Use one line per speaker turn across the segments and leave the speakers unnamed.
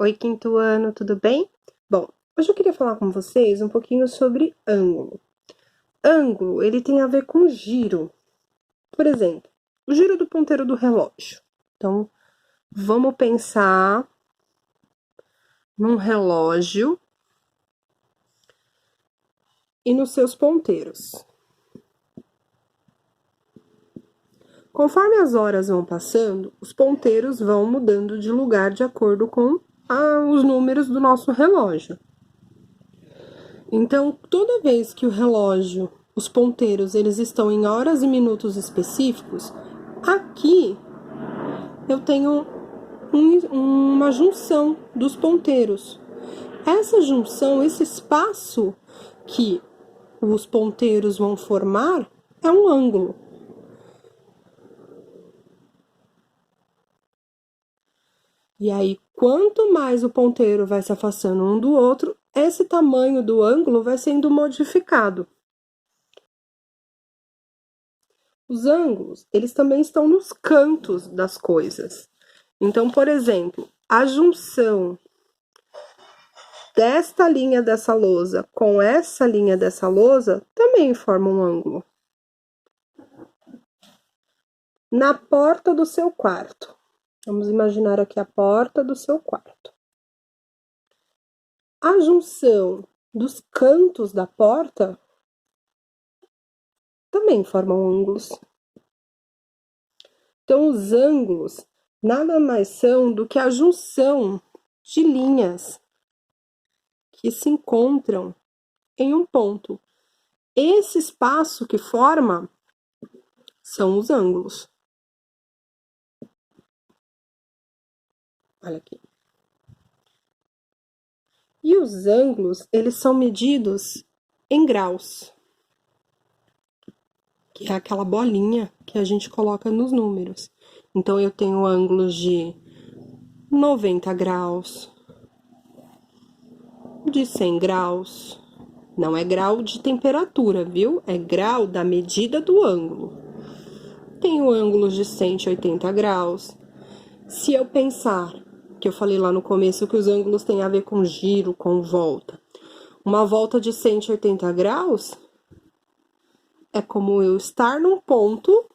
Oi, quinto ano, tudo bem? Bom, hoje eu queria falar com vocês um pouquinho sobre ângulo. Ângulo, ele tem a ver com giro. Por exemplo, o giro do ponteiro do relógio. Então, vamos pensar num relógio e nos seus ponteiros. Conforme as horas vão passando, os ponteiros vão mudando de lugar de acordo com os números do nosso relógio. Então, toda vez que o relógio, os ponteiros, eles estão em horas e minutos específicos, aqui eu tenho uma junção dos ponteiros. Essa junção, esse espaço que os ponteiros vão formar é um ângulo. E aí, quanto mais o ponteiro vai se afastando um do outro, esse tamanho do ângulo vai sendo modificado. Os ângulos, eles também estão nos cantos das coisas. Então, por exemplo, a junção desta linha dessa lousa com essa linha dessa lousa também forma um ângulo. Na porta do seu quarto. Vamos imaginar aqui a porta do seu quarto. A junção dos cantos da porta também formam ângulos. Então, os ângulos nada mais são do que a junção de linhas que se encontram em um ponto. Esse espaço que forma são os ângulos. Olha aqui. E os ângulos, eles são medidos em graus, que é aquela bolinha que a gente coloca nos números. Então, eu tenho ângulos de 90 graus, de 100 graus. Não é grau de temperatura, viu? É grau da medida do ângulo. Tenho ângulos de 180 graus. Se eu pensar, que eu falei lá no começo que os ângulos têm a ver com giro, com volta. Uma volta de 180 graus é como eu estar num ponto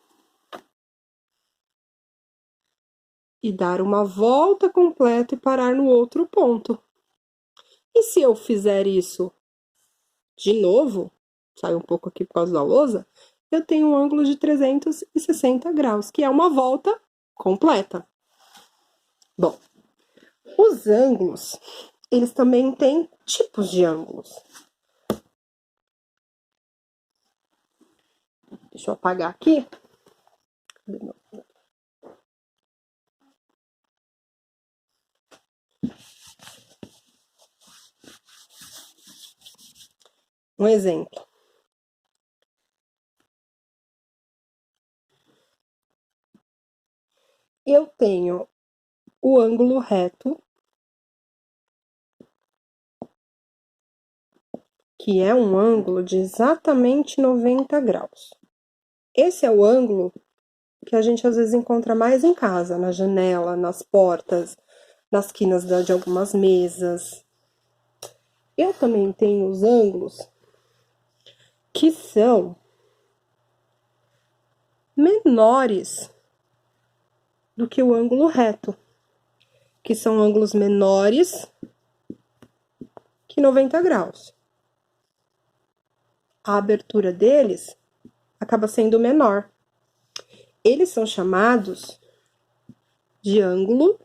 e dar uma volta completa e parar no outro ponto. E se eu fizer isso de novo, sai um pouco aqui por causa da lousa, eu tenho um ângulo de 360 graus, que é uma volta completa. Bom, os ângulos, eles também têm tipos de ângulos. Deixa eu apagar aqui. Um exemplo. Eu tenho o ângulo reto, que é um ângulo de exatamente 90 graus. Esse é o ângulo que a gente às vezes encontra mais em casa, na janela, nas portas, nas quinas de algumas mesas. Eu também tenho os ângulos que são menores do que o ângulo reto, que são ângulos menores que 90 graus. A abertura deles acaba sendo menor. Eles são chamados de ângulo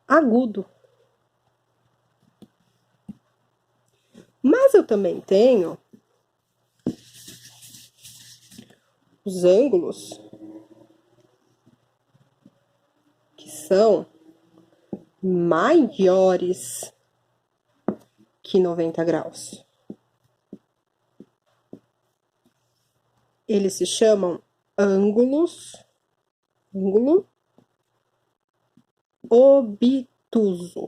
agudo. Mas eu também tenho os ângulos que são maiores que 90 graus. Eles se chamam ângulo obtuso.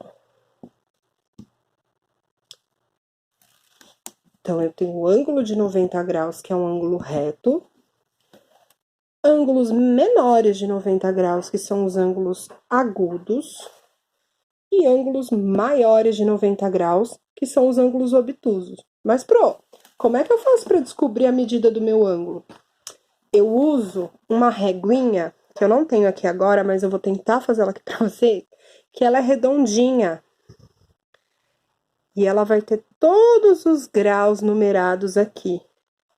Então, eu tenho o ângulo de 90 graus, que é um ângulo reto, ângulos menores de 90 graus, que são os ângulos agudos, e ângulos maiores de 90 graus, que são os ângulos obtusos. Mas, como é que eu faço para descobrir a medida do meu ângulo? Eu uso uma reguinha, que eu não tenho aqui agora, mas eu vou tentar fazer ela aqui para vocês, que ela é redondinha. E ela vai ter todos os graus numerados aqui.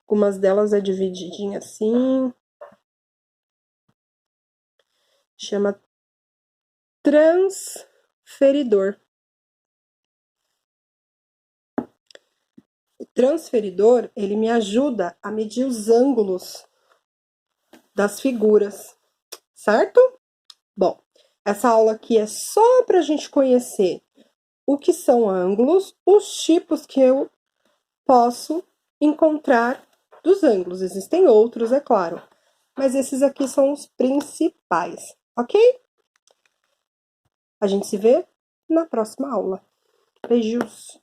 Algumas delas é divididinha assim. Chama transferidor. O transferidor, ele me ajuda a medir os ângulos das figuras, certo? Bom, essa aula aqui é só para a gente conhecer o que são ângulos, os tipos que eu posso encontrar dos ângulos. Existem outros, é claro, mas esses aqui são os principais, ok? A gente se vê na próxima aula. Beijos!